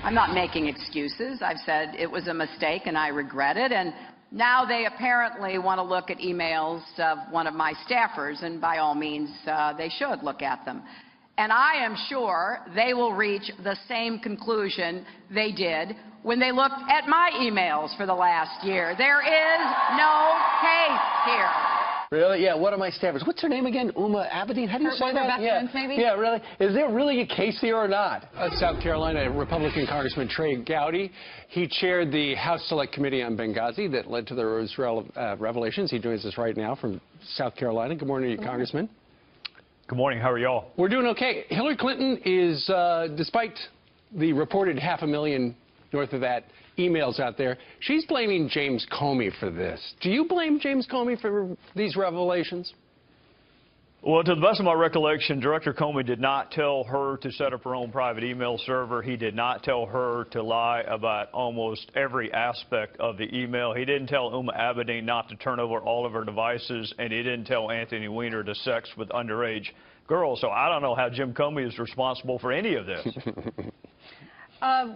I'm not making excuses. I've said it was a mistake and I regret it. And now they apparently want to look at emails of one of my staffers, and by all means, they should look at them. And I am sure they will reach the same conclusion they did when they looked at my emails for the last year. There is no case here. Really? Yeah, one of my staffers. What's her name again? Uma Abedin? How do you say that? Best friends, maybe? Yeah, really? Is there really a case here or not? South Carolina Republican Congressman Trey Gowdy. He chaired the House Select Committee on Benghazi that led to the revelations. He joins us right now from South Carolina. Good morning to you, Congressman. Good morning. How are y'all? We're doing okay. Hillary Clinton is, despite the reported 500,000 north of that emails out there, she's blaming James Comey for this. Do you blame James Comey for these revelations? Well, to the best of my recollection, Director Comey did not tell her to set up her own private email server. He did not tell her to lie about almost every aspect of the email. He didn't tell Uma Abedin not to turn over all of her devices, and he didn't tell Anthony Weiner to sex with underage girls. So I don't know how Jim Comey is responsible for any of this.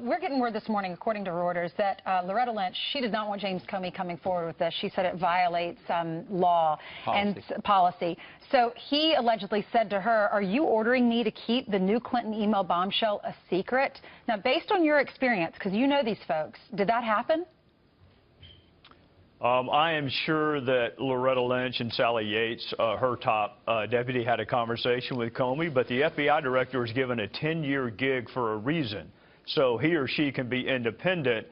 We're getting word this morning, according to Reuters, that Loretta Lynch, she does not want James Comey coming forward with this. She said it violates law and policy. So he allegedly said to her, "Are you ordering me to keep the new Clinton email bombshell a secret?" Now, based on your experience, because you know these folks, did that happen? I am sure that Loretta Lynch and Sally Yates, her top deputy, had a conversation with Comey, but the FBI director was given a 10-year gig for a reason. So he or she can be independent.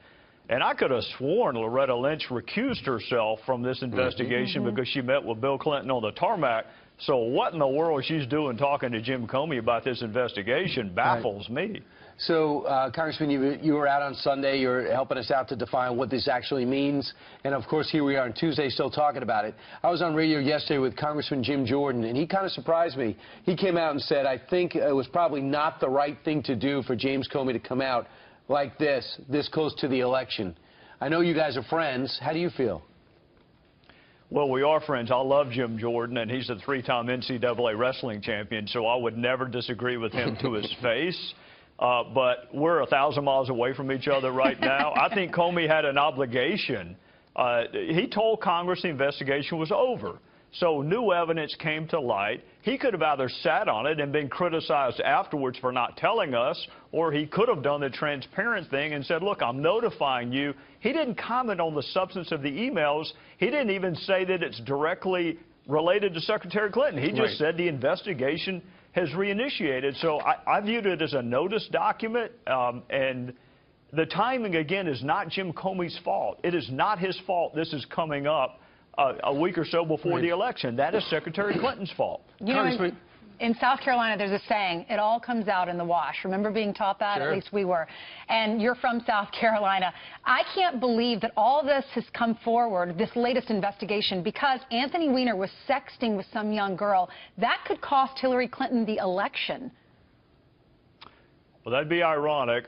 And I could have sworn Loretta Lynch recused herself from this investigation because she met with Bill Clinton on the tarmac. So what in the world she's doing talking to Jim Comey about this investigation baffles me. So, Congressman, you were out on Sunday. You're helping us out to define what this actually means. And, of course, here we are on Tuesday still talking about it. I was on radio yesterday with Congressman Jim Jordan, and he kind of surprised me. He came out and said, I think it was probably not the right thing to do for James Comey to come out like this close to the election. I know you guys are friends. How do you feel? Well, we are friends. I love Jim Jordan, and he's a three-time NCAA wrestling champion, so I would never disagree with him to his face. But we're 1,000 miles away from each other right now. I think Comey had an obligation. He told Congress the investigation was over. So new evidence came to light. He could have either sat on it and been criticized afterwards for not telling us, or he could have done the transparent thing and said, look, I'm notifying you. He didn't comment on the substance of the emails. He didn't even say that it's directly related to Secretary Clinton. He just said the investigation has reinitiated. So I viewed it as a notice document, and the timing, again, is not Jim Comey's fault. It is not his fault this is coming up a week or so before the election. That is Secretary Clinton's fault. You know, in South Carolina, there's a saying, it all comes out in the wash. Remember being taught that? At least we were. And you're from South Carolina. I can't believe that all this has come forward, this latest investigation, because Anthony Weiner was sexting with some young girl. That could cost Hillary Clinton the election. Well, that'd be ironic.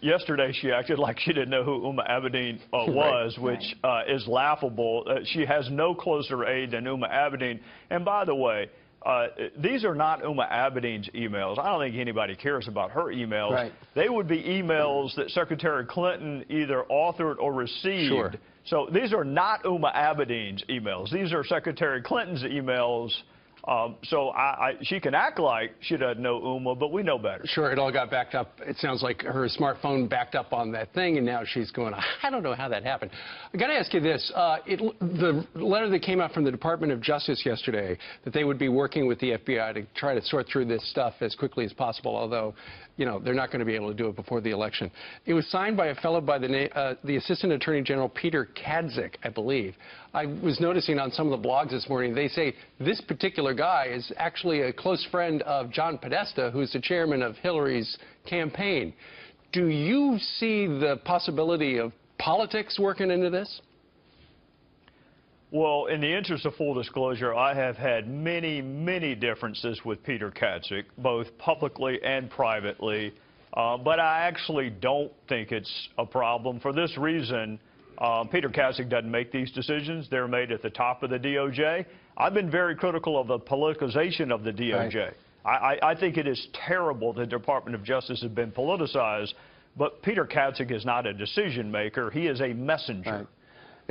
Yesterday, she acted like she didn't know who Uma Abedin was, which is laughable. She has no closer aide than Uma Abedin. And by the way, these are not Uma Abedin's emails. I don't think anybody cares about her emails. They would be emails that Secretary Clinton either authored or received. So these are not Uma Abedin's emails. These are Secretary Clinton's emails. So she can act like she doesn't know Uma, but we know better. Sure, it all got backed up. It sounds like her smartphone backed up on that thing, and now she's going, I don't know how that happened. I got to ask you this. The letter that came out from the Department of Justice yesterday, that they would be working with the FBI to try to sort through this stuff as quickly as possible, although, you know, they're not going to be able to do it before the election. It was signed by a fellow by the Assistant Attorney General Peter Kadzik, I believe. I was noticing on some of the blogs this morning, they say this particular guy is actually a close friend of John Podesta, who's the chairman of Hillary's campaign. Do you see the possibility of politics working into this? Well, in the interest of full disclosure, I have had many, many differences with Peter Kadzik, both publicly and privately. But I actually don't think it's a problem. For this reason, Peter Kadzik doesn't make these decisions. They're made at the top of the DOJ. I've been very critical of the politicization of the DOJ. I think it is terrible the Department of Justice has been politicized. But Peter Katzig is not a decision maker. He is a messenger. Right.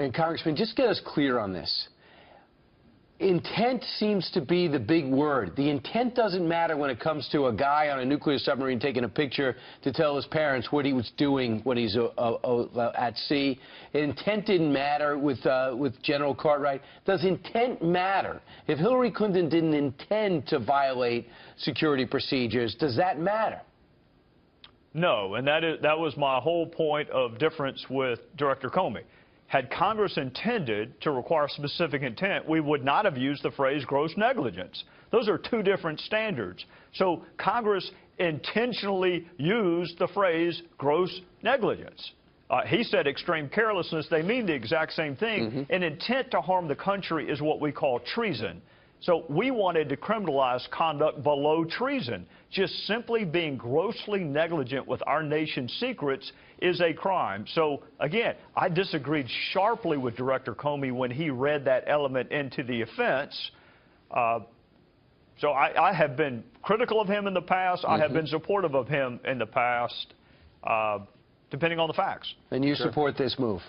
And Congressman, just get us clear on this. Intent seems to be the big word. The intent doesn't matter when it comes to a guy on a nuclear submarine taking a picture to tell his parents what he was doing when he's at sea. Intent didn't matter with General Cartwright. Does intent matter? If Hillary Clinton didn't intend to violate security procedures, does that matter? No, and that was my whole point of difference with Director Comey. Had Congress intended to require specific intent, we would not have used the phrase gross negligence. Those are two different standards. So Congress intentionally used the phrase gross negligence. He said extreme carelessness. They mean the exact same thing. An intent to harm the country is what we call treason. So we wanted to criminalize conduct below treason. Just simply being grossly negligent with our nation's secrets is a crime. So, again, I disagreed sharply with Director Comey when he read that element into the offense. So I have been critical of him in the past. I have been supportive of him in the past, depending on the facts. And you support this move?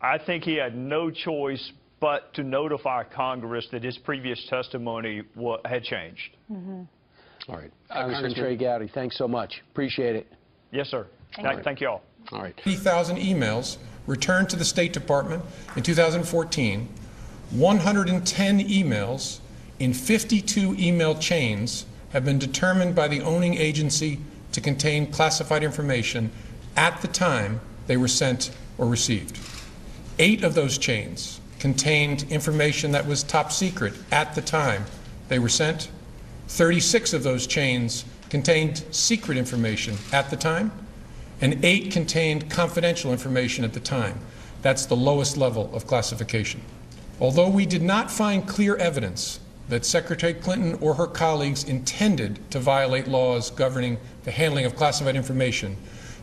I think he had no choice but to notify Congress that his previous testimony had changed. All right. Congressman Trey Gowdy, thanks so much. Appreciate it. Yes, sir. Thank you all. All right. 3,000 emails returned to the State Department in 2014, 110 emails in 52 email chains have been determined by the owning agency to contain classified information at the time they were sent or received. 8 of those chains contained information that was top secret at the time they were sent. 36 of those chains contained secret information at the time, and 8 contained confidential information at the time. That's the lowest level of classification. Although we did not find clear evidence that Secretary Clinton or her colleagues intended to violate laws governing the handling of classified information,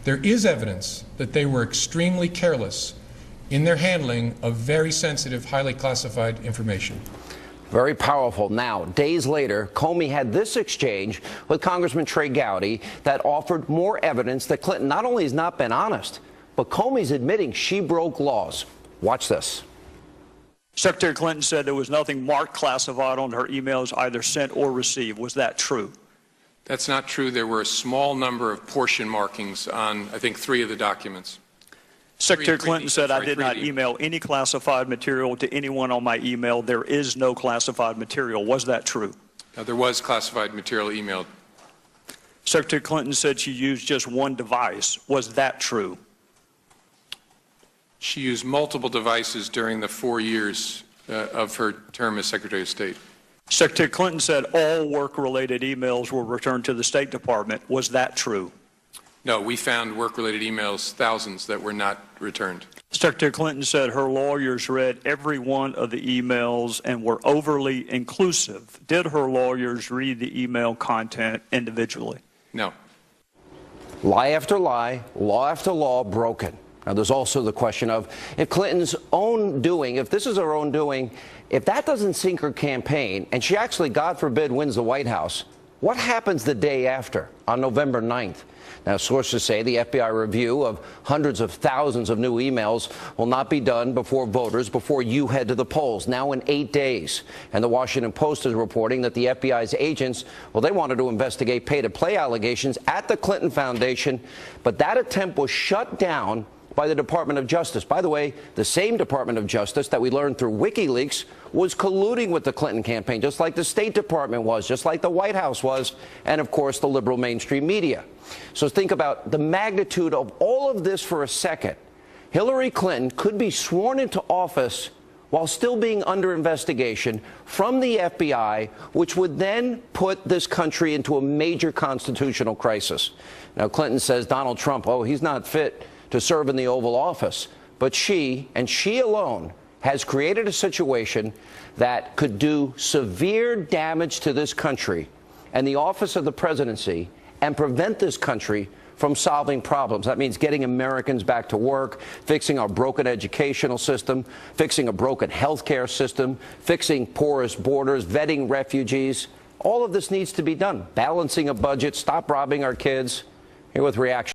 there is evidence that they were extremely careless in their handling of very sensitive, highly classified information. Very powerful. Now, days later, Comey had this exchange with Congressman Trey Gowdy that offered more evidence that Clinton not only has not been honest, but Comey's admitting she broke laws. Watch this. Secretary Clinton said there was nothing marked classified on her emails either sent or received. Was that true? That's not true. There were a small number of portion markings on, I think, 3 of the documents. Secretary Clinton said, I did not email any classified material to anyone on my email. There is no classified material. Was that true? There was classified material emailed. Secretary Clinton said she used just one device. Was that true? She used multiple devices during the 4 years of her term as Secretary of State. Secretary Clinton said all work-related emails were returned to the State Department. Was that true? No, we found work-related emails, thousands, that were not returned. Secretary Clinton said her lawyers read every one of the emails and were overly inclusive. Did her lawyers read the email content individually? No. Lie after lie, law after law broken. Now, there's also the question of if Clinton's own doing, if this is her own doing, if that doesn't sink her campaign, and she actually, God forbid, wins the White House, what happens the day after, on November 9th? Now, sources say the FBI review of hundreds of thousands of new emails will not be done before voters, before you head to the polls, now in 8 days. And the Washington Post is reporting that the FBI's agents, well, they wanted to investigate pay-to-play allegations at the Clinton Foundation, but that attempt was shut down by the Department of Justice. By the way, the same Department of Justice that we learned through WikiLeaks was colluding with the Clinton campaign, just like the State Department was, just like the White House was, and, of course, the liberal mainstream media. So think about the magnitude of all of this for a second. Hillary Clinton could be sworn into office while still being under investigation from the FBI, which would then put this country into a major constitutional crisis. Now, Clinton says Donald Trump, oh, he's not fit to serve in the Oval Office. But she, and she alone, has created a situation that could do severe damage to this country and the office of the presidency and prevent this country from solving problems. That means getting Americans back to work, fixing our broken educational system, fixing a broken health care system, fixing porous borders, vetting refugees. All of this needs to be done. Balancing a budget, stop robbing our kids. Here with reaction.